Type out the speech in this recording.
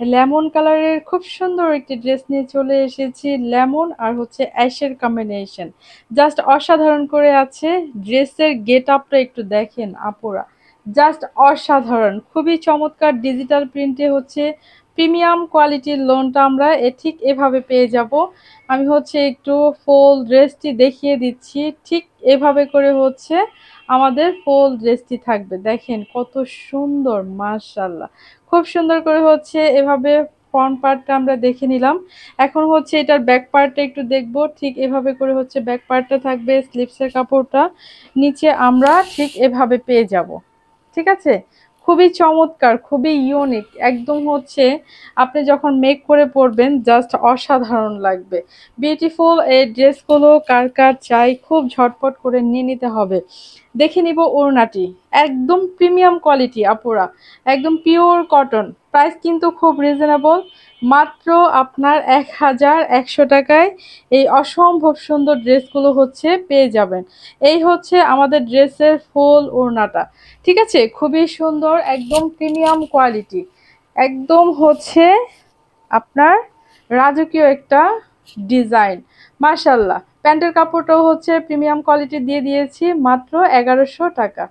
Lemon কালারের খুব সুন্দর একটি ড্রেস নিয়ে চলে এসেছি। লেমন আর হচ্ছে অ্যাশের কম্বিনেশন, জাস্ট অসাধারণ করে আছে। ড্রেসের গেট আপটা একটু দেখেন আপুরা, জাস্ট অসাধারণ, খুবই চমৎকার। ডিজিটাল প্রিন্টে হচ্ছে প্রিমিয়াম কোয়ালিটির লোনটা আমরা ঠিক এভাবে পেয়ে যাব। আমি হচ্ছে একটু ফুল ড্রেসটি দেখিয়ে দিচ্ছি। ঠিক এভাবে করে হচ্ছে আমাদের ফুল ড্রেসটি থাকবে। দেখেন কত সুন্দর, মাশাআল্লাহ, খুব সুন্দর করে হচ্ছে এভাবে ফ্রন্ট পার্টটা আমরা দেখে নিলাম। এখন হচ্ছে এটার ব্যাক পার্টটা একটু দেখব। ঠিক এভাবে করে হচ্ছে ব্যাক পার্টটা থাকবে, স্লিভসের কাপড়টা নিচে আমরা ঠিক এভাবে পেয়ে যাব। ঠিক আছে? খুবই চমৎকার, খুবই ইউনিক। একদম হচ্ছে আপনি যখন মেক করে পরবেন জাস্ট অসাধারণ লাগবে। বিউটিফুল এই ড্রেসগুলো কার কার চাই খুব ঝটপট করে নিয়ে নিতে হবে। দেখে নিব ওড়নাটি, একদম প্রিমিয়াম কোয়ালিটি আপুরা, একদম পিওর কটন। প্রাইস কিন্তু খুব রিজনেবল, মাত্র আপনার 1100 টাকায় এই অসম্ভব সুন্দর ড্রেসগুলো হচ্ছে পেয়ে যাবেন। এই হচ্ছে আমাদের ড্রেসের ফুল ওড়নাটা। ঠিক আছে, খুবই সুন্দর, একদম প্রিমিয়াম কোয়ালিটি, একদম হচ্ছে আপনার রাজকীয় একটা ডিজাইন। মাশাল্লাহ, প্যান্টের কাপড়টাও হচ্ছে প্রিমিয়াম কোয়ালিটি দিয়ে দিয়েছি, মাত্র 1100 টাকা।